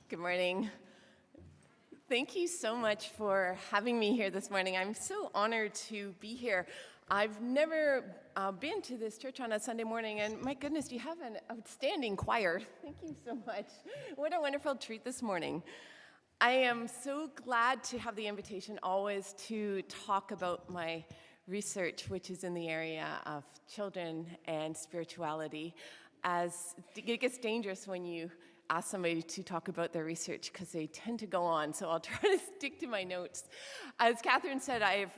Good morning. Thank you so much for having me here this morning. I'm so honored to be here. I've never been to this church on a Sunday morning, and my goodness, you have an outstanding choir. Thank you so much. What a wonderful treat this morning. I am so glad to have the invitation always to talk about my research, which is in the area of children and spirituality, as it gets dangerous when you ask somebody to talk about their research because they tend to go on, so I'll try to stick to my notes. As Catherine said, I've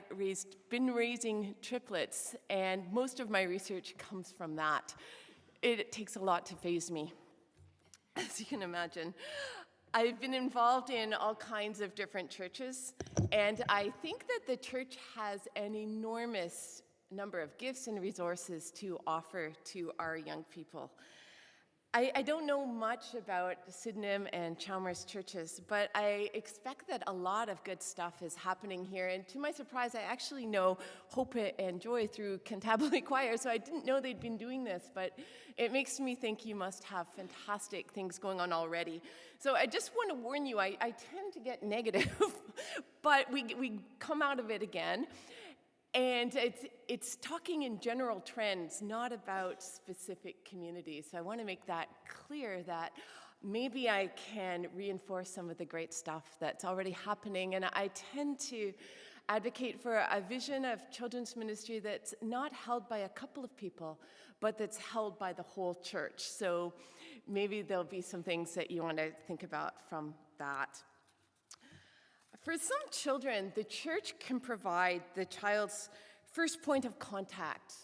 been raising triplets, and most of my research comes from that. It takes a lot to faze me, as you can imagine. I've been involved in all kinds of different churches, and I think that the church has an enormous number of gifts and resources to offer to our young people. I don't know much about Sydenham and Chalmers churches, but I expect that a lot of good stuff is happening here. And to my surprise, I actually know Hope and Joy through Cantabile Choir, so I didn't know they'd been doing this, but it makes me think you must have fantastic things going on already. So I just want to warn you, I tend to get negative, but we come out of it again. And it's talking in general trends, not about specific communities. So I want to make that clear that maybe I can reinforce some of the great stuff that's already happening. And I tend to advocate for a vision of children's ministry that's not held by a couple of people, but that's held by the whole church. So maybe there'll be some things that you want to think about from that. For some children, the church can provide the child's first point of contact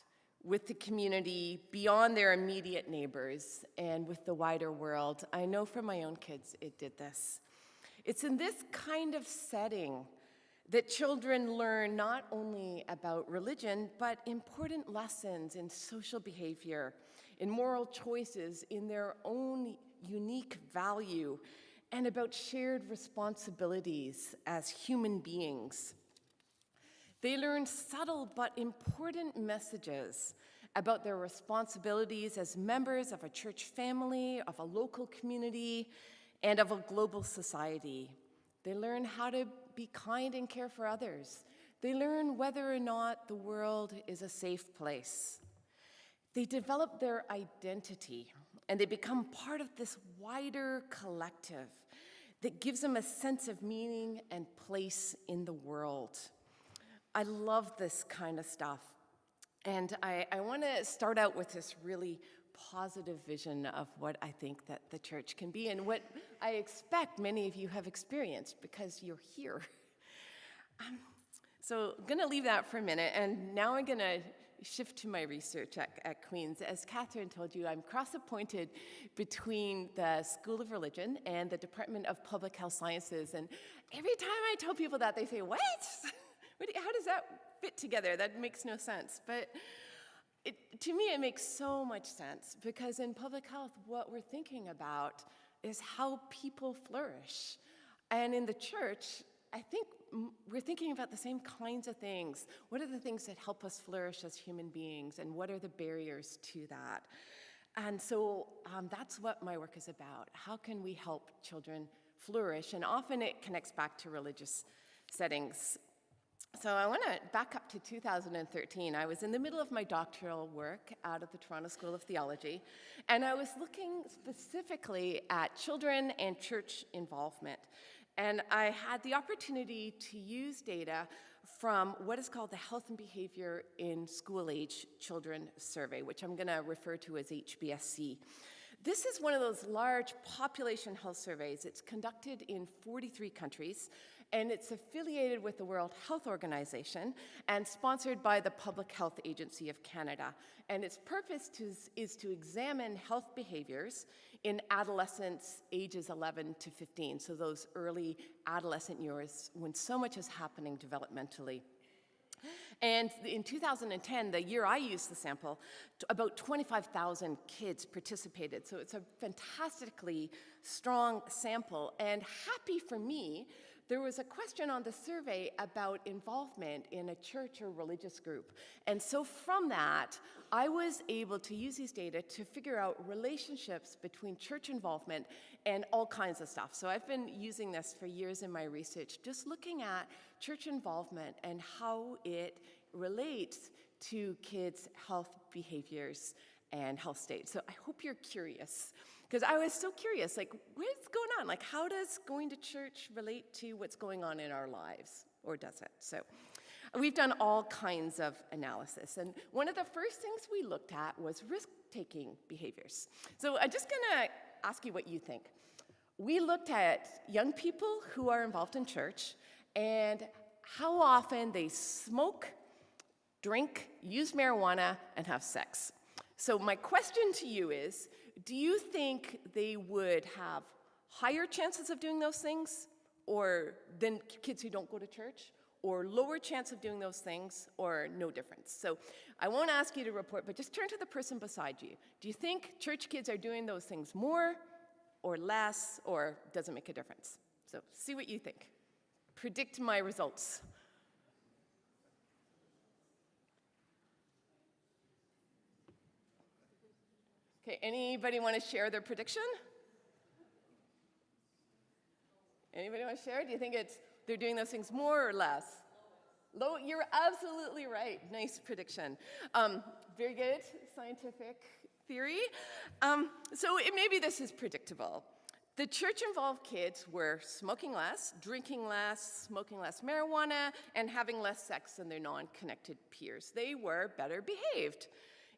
with the community beyond their immediate neighbors and with the wider world. I know from my own kids it did this. It's in this kind of setting that children learn not only about religion, but important lessons in social behavior, in moral choices, in their own unique value, and about shared responsibilities as human beings. They learn subtle but important messages about their responsibilities as members of a church family, of a local community, and of a global society. They learn how to be kind and care for others. They learn whether or not the world is a safe place. They develop their identity, and they become part of this wider collective that gives them a sense of meaning and place in the world. I love this kind of stuff. And I want to start out with this really positive vision of what I think that the church can be and what I expect many of you have experienced because you're here. So I'm going to leave that for a minute, and now I'm going to shift to my research at Queen's. As Catherine told you, I'm cross-appointed between the School of Religion and the Department of Public Health Sciences, and every time I tell people that, they say, what? How does that fit together? That makes no sense. But to me, it makes so much sense, because in public health, what we're thinking about is how people flourish. And in the church, I think we're thinking about the same kinds of things. What are the things that help us flourish as human beings, and what are the barriers to that? And so that's what my work is about. How can we help children flourish? And often it connects back to religious settings. So I want to back up to 2013. I was in the middle of my doctoral work out of the Toronto School of Theology, and I was looking specifically at children and church involvement. And I had the opportunity to use data from what is called the Health and Behavior in School-Age Children Survey, which I'm going to refer to as HBSC. This is one of those large population health surveys. It's conducted in 43 countries, and it's affiliated with the World Health Organization and sponsored by the Public Health Agency of Canada. And its purpose is to examine health behaviors in adolescents ages 11 to 15, so those early adolescent years when so much is happening developmentally. And in 2010, the year I used the sample, about 25,000 kids participated. So it's a fantastically strong sample. And happy for me, there was a question on the survey about involvement in a church or religious group. And so from that, I was able to use these data to figure out relationships between church involvement and all kinds of stuff. So I've been using this for years in my research, just looking at church involvement and how it relates to kids' health behaviors and health state. So I hope you're curious, because I was so curious, like, what's going on? Like, how does going to church relate to what's going on in our lives, or does it? So we've done all kinds of analysis, and one of the first things we looked at was risk-taking behaviors. So I'm just gonna ask you what you think. We looked at young people who are involved in church and how often they smoke, drink, use marijuana, and have sex. So my question to you is, do you think they would have higher chances of doing those things or than kids who don't go to church, or lower chance of doing those things, or no difference? So I won't ask you to report, but just turn to the person beside you. Do you think church kids are doing those things more or less, or does it make a difference? So see what you think. Predict my results. Okay, anybody want to share their prediction? Anybody want to share? Do you think they're doing those things more or less? Low. You're absolutely right. Nice prediction. Very good scientific theory. So maybe this is predictable. The church-involved kids were smoking less, drinking less, smoking less marijuana, and having less sex than their non-connected peers. They were better behaved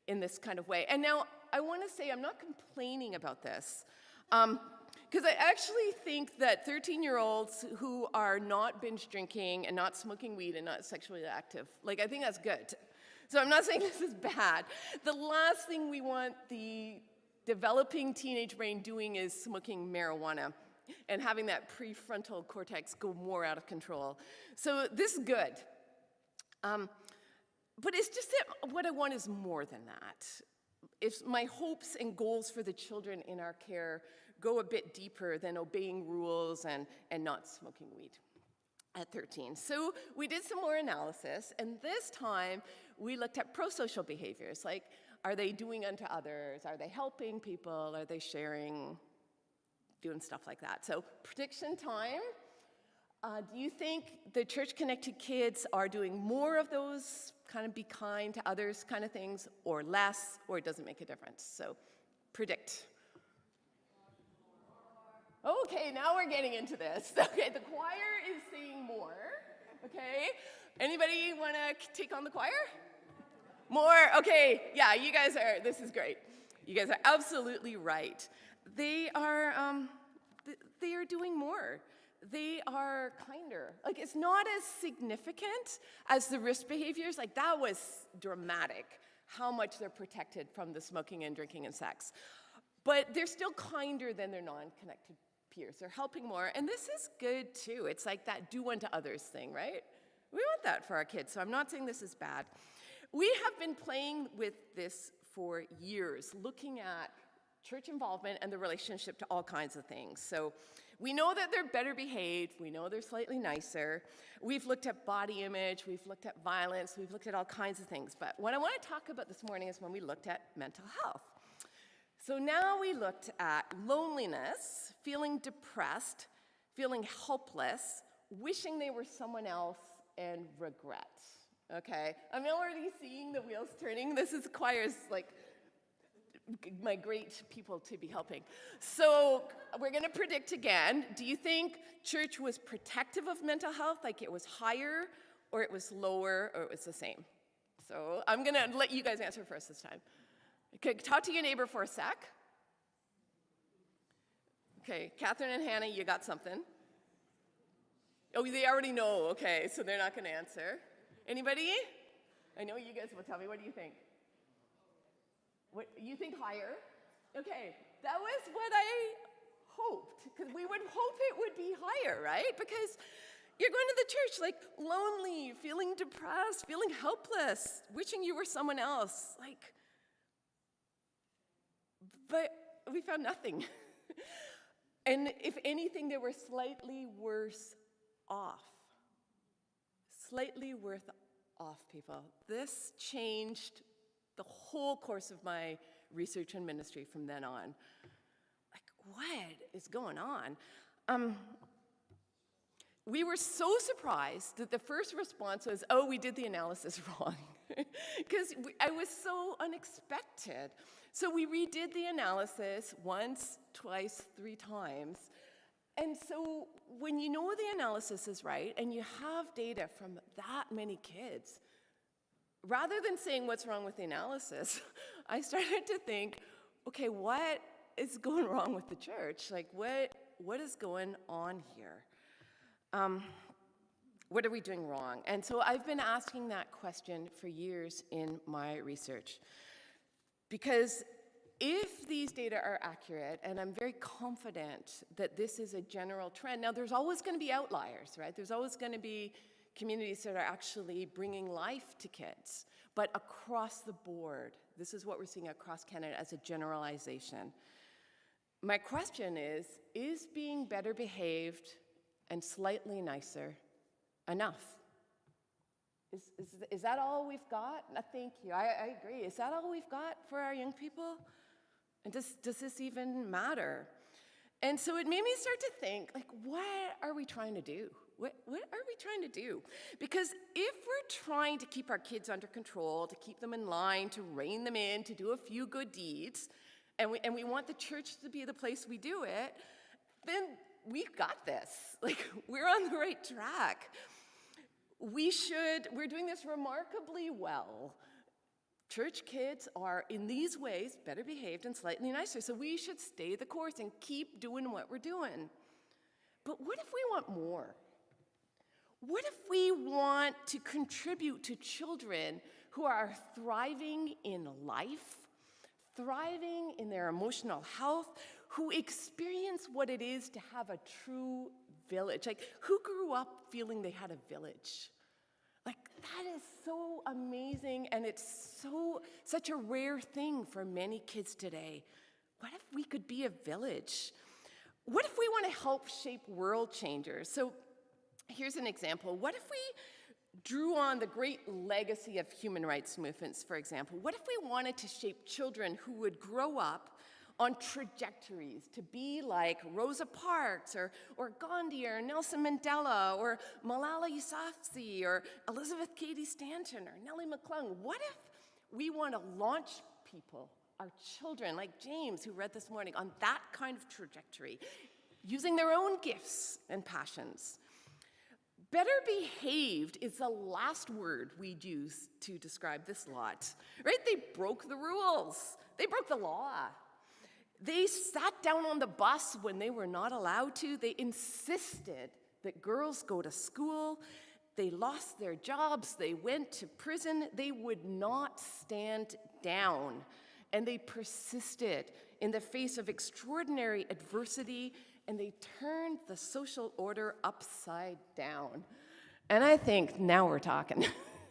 in this kind of way. And now, I want to say I'm not complaining about this, because I actually think that 13-year-olds who are not binge drinking and not smoking weed and not sexually active, like, I think that's good. So I'm not saying this is bad. The last thing we want the developing teenage brain doing is smoking marijuana and having that prefrontal cortex go more out of control. So this is good. But it's just that what I want is more than that. If my hopes and goals for the children in our care go a bit deeper than obeying rules and not smoking weed at 13. So we did some more analysis, and this time we looked at pro-social behaviors, like, are they doing unto others? Are they helping people? Are they sharing? Doing stuff like that. So prediction time. Do you think the church-connected kids are doing more of those kind of be kind to others kind of things, or less, or it doesn't make a difference? So predict. Okay, now we're getting into this. Okay, the choir is saying more. Okay, anybody want to take on the choir? More? Okay, yeah, you guys are, this is great. You guys are absolutely right. They are doing more. They are kinder. Like, it's not as significant as the risk behaviors. Like, that was dramatic, how much they're protected from the smoking and drinking and sex. But they're still kinder than their non-connected peers. They're helping more, and this is good too. It's like that do unto others thing, right? We want that for our kids, so I'm not saying this is bad. We have been playing with this for years, looking at church involvement and the relationship to all kinds of things. So we know that they're better behaved. We know they're slightly nicer. We've looked at body image. We've looked at violence. We've looked at all kinds of things. But what I want to talk about this morning is when we looked at mental health. So now we looked at loneliness, feeling depressed, feeling helpless, wishing they were someone else, and regret. Okay? I'm already seeing the wheels turning. This is choir's, like, my great people to be helping. So we're going to predict again. Do you think church was protective of mental health, like it was higher, or it was lower, or it was the same? So I'm going to let you guys answer first this time. Okay, talk to your neighbor for a sec. Okay, Catherine and Hannah, you got something? Oh, they already know. Okay, so they're not going to answer. Anybody? I know you guys will tell me. What do you think? What, you think higher? Okay, that was what I hoped, because we would hope it would be higher, right? Because you're going to the church, like, lonely, feeling depressed, feeling helpless, wishing you were someone else, like, but we found nothing. And if anything, there were slightly worse off. Slightly worse off, people. This changed the whole course of my research and ministry from then on. Like, what is going on? We were so surprised that the first response was, oh, we did the analysis wrong, because I was so unexpected. So we redid the analysis once, twice, 3 times. And so when you know the analysis is right and you have data from that many kids, rather than saying what's wrong with the analysis, I started to think, okay, what is going wrong with the church? Like, what is going on here? What are we doing wrong? And so I've been asking that question for years in my research. Because if these data are accurate, and I'm very confident that this is a general trend, now there's always going to be outliers, right? There's always going to be communities that are actually bringing life to kids. But across the board, this is what we're seeing across Canada as a generalization. My question is being better behaved and slightly nicer enough? Is that all we've got? Thank you, I agree. Is that all we've got for our young people? And does this even matter? And so it made me start to think, like, what are we trying to do? What are we trying to do? Because if we're trying to keep our kids under control, to keep them in line, to rein them in, to do a few good deeds, and we want the church to be the place we do it, then we've got this. Like, we're on the right track. We're doing this remarkably well. Church kids are, in these ways, better behaved and slightly nicer, so we should stay the course and keep doing what we're doing. But what if we want more? What if we want to contribute to children who are thriving in life, thriving in their emotional health, who experience what it is to have a true village? Like, who grew up feeling they had a village? Like, that is so amazing, and it's such a rare thing for many kids today. What if we could be a village? What if we want to help shape world changers? So here's an example. What if we drew on the great legacy of human rights movements, for example? What if we wanted to shape children who would grow up on trajectories to be like Rosa Parks or Gandhi or Nelson Mandela or Malala Yousafzai or Elizabeth Cady Stanton or Nellie McClung? What if we want to launch people, our children, like James, who read this morning, on that kind of trajectory, using their own gifts and passions? Better behaved is the last word we'd use to describe this lot, right? They broke the rules. They broke the law. They sat down on the bus when they were not allowed to. They insisted that girls go to school. They lost their jobs. They went to prison. They would not stand down. And they persisted in the face of extraordinary adversity, and they turned the social order upside down. And I think now we're talking,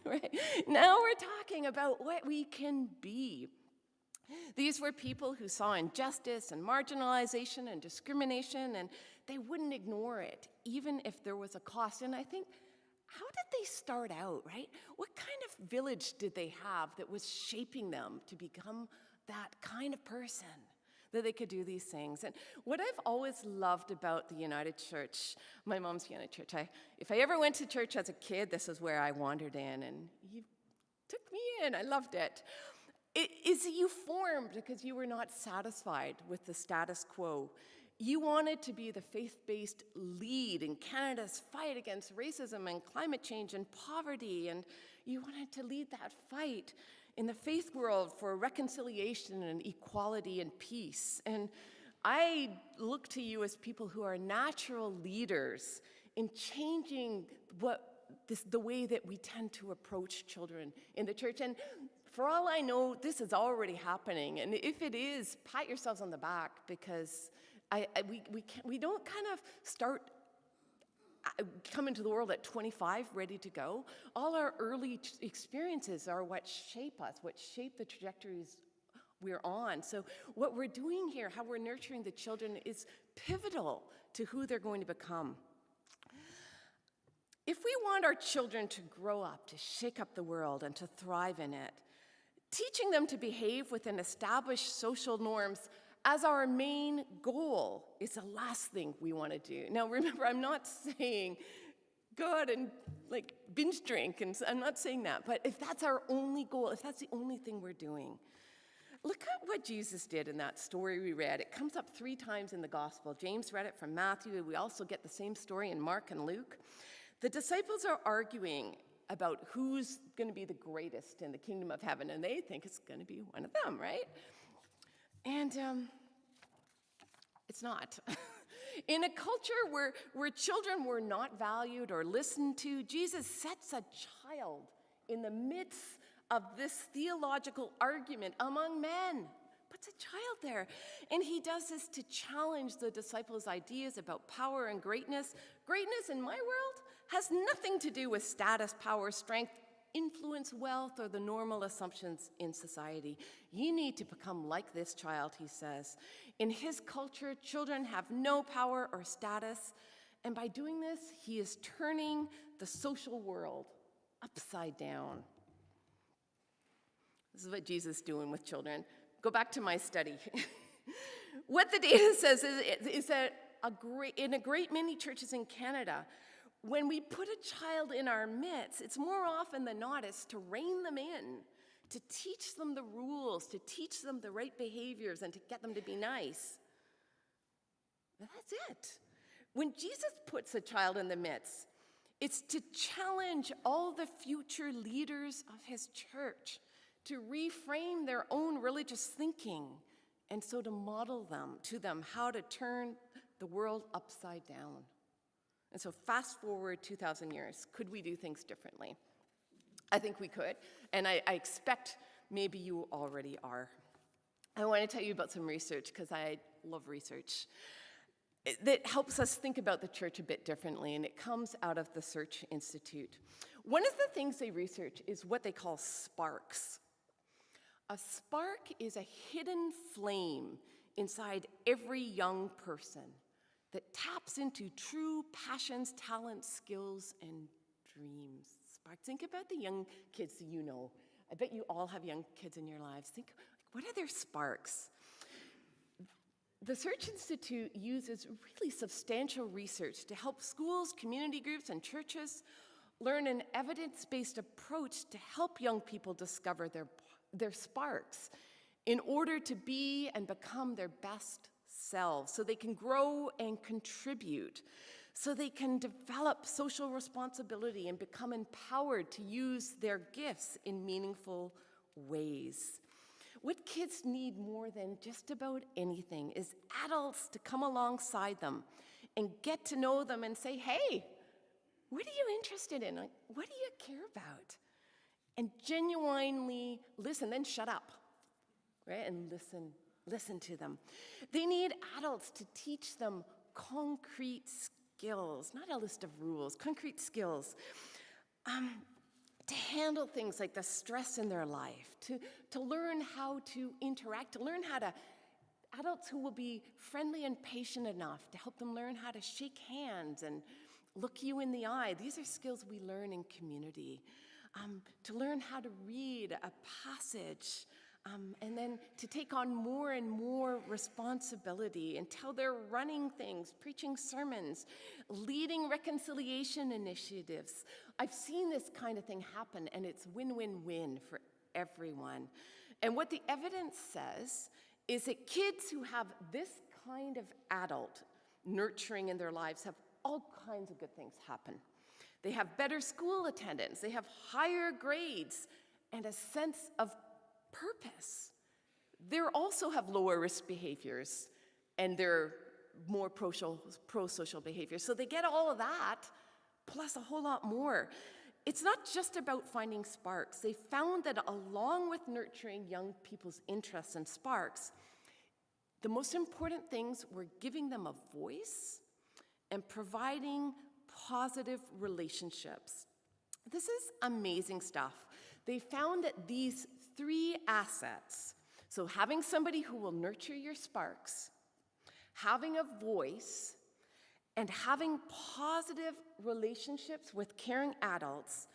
right? Now we're talking about what we can be. These were people who saw injustice and marginalization and discrimination, and they wouldn't ignore it, even if there was a cost. And I think, how did they start out, right? What kind of village did they have that was shaping them to become that kind of person, that they could do these things? And what I've always loved about the United Church, my mom's United Church, if I ever went to church as a kid, this is where I wandered in, and you took me in. I loved it. Is that you formed because you were not satisfied with the status quo. You wanted to be the faith-based lead in Canada's fight against racism and climate change and poverty, and you wanted to lead that fight in the faith world for reconciliation and equality and peace. And I look to you as people who are natural leaders in changing the way that we tend to approach children in the church. And for all I know, this is already happening. And if it is, pat yourselves on the back, because we don't kind of come into the world at 25 ready to go. All our early experiences are what shape us, what shape the trajectories we're on. So what we're doing here, how we're nurturing the children, is pivotal to who they're going to become. If we want our children to grow up, to shake up the world, and to thrive in it, teaching them to behave within established social norms as our main goal is the last thing we want to do. Now remember, I'm not saying go out and binge drink, and I'm not saying that, but if that's our only goal, if that's the only thing we're doing, look at what Jesus did in that story we read. It comes up 3 times in the gospel. James read it from Matthew. We also get the same story in Mark and Luke. The disciples are arguing about who's going to be the greatest in the kingdom of heaven, and they think it's going to be one of them, right? And it's not. In a culture where children were not valued or listened to, Jesus sets a child in the midst of this theological argument among men. Puts a child there. And he does this to challenge the disciples' ideas about power and greatness. Greatness in my world has nothing to do with status, power, strength, influence, wealth, or the normal assumptions in society. You need to become like this child, he says. In his culture, children have no power or status, and by doing this, he is turning the social world upside down. This is what Jesus is doing with children. Go back to my study. What the data says is that in a great many churches in Canada, when we put a child in our midst, it's more often than not is to rein them in, to teach them the rules, to teach them the right behaviors, and to get them to be nice. But that's it. When Jesus puts a child in the midst, it's to challenge all the future leaders of his church to reframe their own religious thinking, and so to model to them how to turn the world upside down. And so fast forward 2,000 years, could we do things differently? I think we could, and I expect maybe you already are. I want to tell you about some research, because I love research, that helps us think about the church a bit differently, and it comes out of the Search Institute. One of the things they research is what they call sparks. A spark is a hidden flame inside every young person that taps into true passions, talents, skills, and dreams. Sparks. Think about the young kids that you know. I bet you all have young kids in your lives. Think, what are their sparks? The Search Institute uses really substantial research to help schools, community groups, and churches learn an evidence-based approach to help young people discover their sparks in order to be and become their best selves, so they can grow and contribute, so they can develop social responsibility and become empowered to use their gifts in meaningful ways. What kids need more than just about anything is adults to come alongside them and get to know them and say, hey, what are you interested in? What do you care about? And genuinely listen, then shut up, right? And listen to them. They need adults to teach them concrete skills, not a list of rules, concrete skills, to handle things like the stress in their life, to learn how to interact, to learn how to, adults who will be friendly and patient enough to help them learn how to shake hands and look you in the eye. These are skills we learn in community. To learn how to read a passage, and then to take on more and more responsibility until they're running things, preaching sermons, leading reconciliation initiatives. I've seen this kind of thing happen, and it's win-win-win for everyone. And what the evidence says is that kids who have this kind of adult nurturing in their lives have all kinds of good things happen. They have better school attendance, they have higher grades, and a sense of purpose. They also have lower risk behaviors, and they're more pro-social behaviors. So they get all of that, plus a whole lot more. It's not just about finding sparks. They found that along with nurturing young people's interests and sparks, the most important things were giving them a voice and providing positive relationships. This is amazing stuff. They found that these 3 assets, so having somebody who will nurture your sparks, having a voice, and having positive relationships with caring adults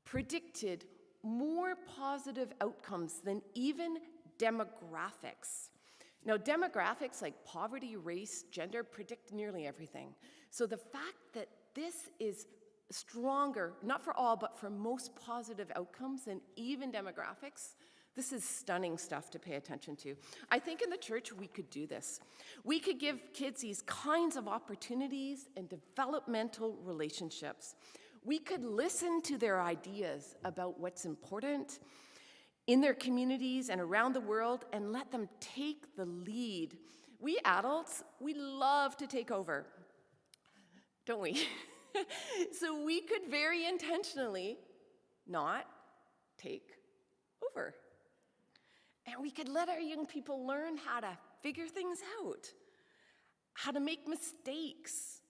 predicted more positive outcomes than even demographics. Now, demographics like poverty, race, gender predict nearly everything. So the fact that this is stronger, not for all, but for most positive outcomes than even demographics, this is stunning stuff to pay attention to. I think in the church we could do this. We could give kids these kinds of opportunities and developmental relationships. We could listen to their ideas about what's important in their communities and around the world and let them take the lead. We adults, we love to take over, don't we? So we could very intentionally not take over. And we could let our young people learn how to figure things out, how to make mistakes,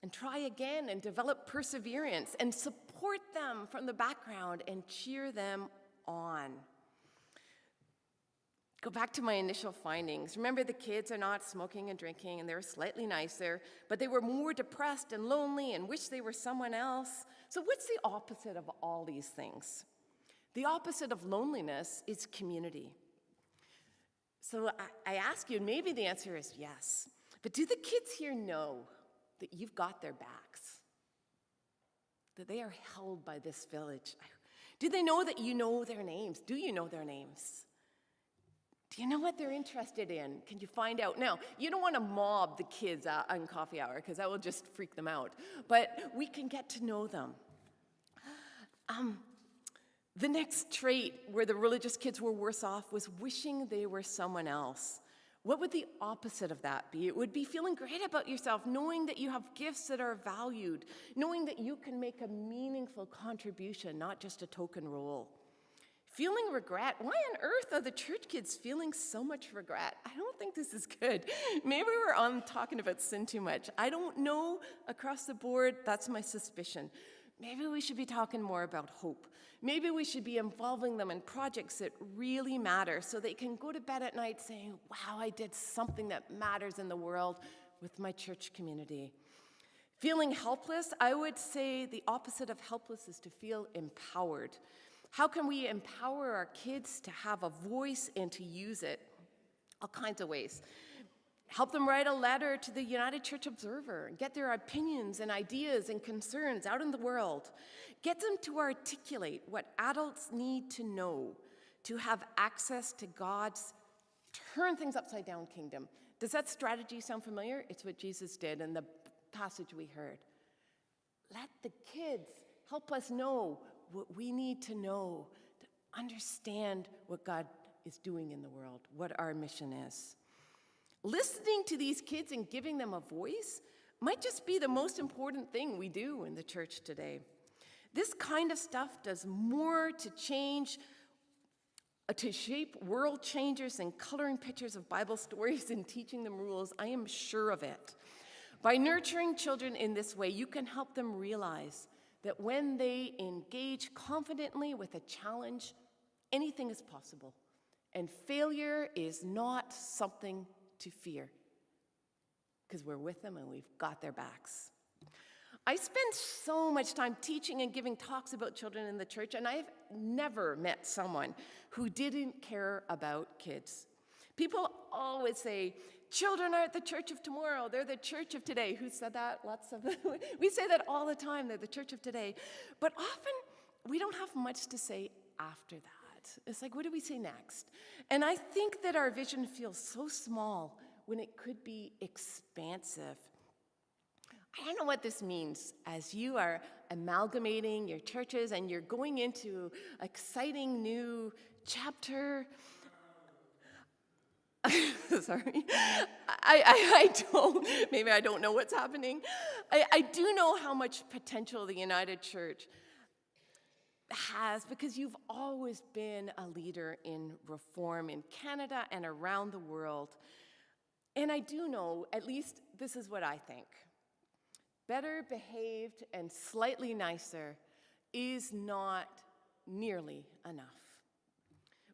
and try again, and develop perseverance, and support them from the background and cheer them on. Go back to my initial findings. Remember, the kids are not smoking and drinking, and they're slightly nicer, but they were more depressed and lonely and wish they were someone else. So what's the opposite of all these things? The opposite of loneliness is community. So I ask you, and maybe the answer is yes, but do the kids here know that you've got their backs? That they are held by this village? Do they know that you know their names? Do you know their names? Do you know what they're interested in? Can you find out? Now, you don't want to mob the kids on coffee hour because that will just freak them out. But we can get to know them. The next trait where the religious kids were worse off was wishing they were someone else. What would the opposite of that be? It would be feeling great about yourself, knowing that you have gifts that are valued, knowing that you can make a meaningful contribution, not just a token role. Feeling regret. Why on earth are the church kids feeling so much regret? I don't think this is good. Maybe we're on talking about sin too much. I don't know across the board. That's my suspicion. Maybe we should be talking more about hope. Maybe we should be involving them in projects that really matter so they can go to bed at night saying, wow, I did something that matters in the world with my church community. Feeling helpless, I would say the opposite of helpless is to feel empowered. How can we empower our kids to have a voice and to use it? All kinds of ways. Help them write a letter to the United Church Observer and get their opinions and ideas and concerns out in the world. Get them to articulate what adults need to know to have access to God's turn things upside down kingdom. Does that strategy sound familiar? It's what Jesus did in the passage we heard. Let the kids help us know what we need to know to understand what God is doing in the world, what our mission is. Listening to these kids and giving them a voice might just be the most important thing we do in the church today. This kind of stuff does more to shape world changers and coloring pictures of Bible stories and teaching them rules. I am sure of it. By nurturing children in this way, you can help them realize that when they engage confidently with a challenge, anything is possible. And failure is not something to fear, because we're with them and we've got their backs. I spend so much time teaching and giving talks about children in the church, and I've never met someone who didn't care about kids. People always say, children are the church of tomorrow. They're the church of today. Who said that? We say that all the time. They're the church of today. But often, we don't have much to say after that. It's like, what do we say next? And I think that our vision feels so small when it could be expansive. I don't know what this means as you are amalgamating your churches and you're going into an exciting new chapter. Sorry. I don't, maybe I don't know what's happening. I do know how much potential the United Church has because you've always been a leader in reform in Canada and around the world. And I do know, at least this is what I think. Better behaved and slightly nicer is not nearly enough.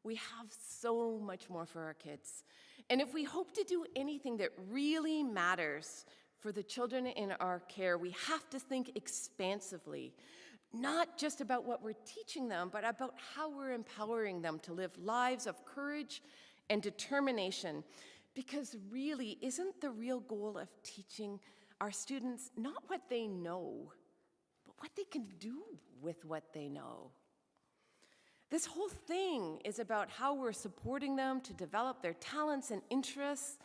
We have so much more for our kids. And if we hope to do anything that really matters for the children in our care, we have to think expansively, not just about what we're teaching them, but about how we're empowering them to live lives of courage and determination. Because really, isn't the real goal of teaching our students not what they know, but what they can do with what they know? This whole thing is about how we're supporting them to develop their talents and interests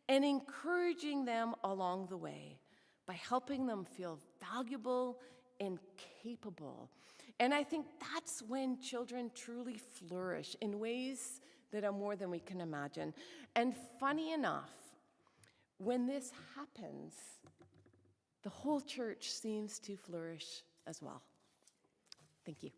and encouraging them along the way by helping them feel valuable and capable. And I think that's when children truly flourish in ways that are more than we can imagine. And funny enough, when this happens, the whole church seems to flourish as well. Thank you.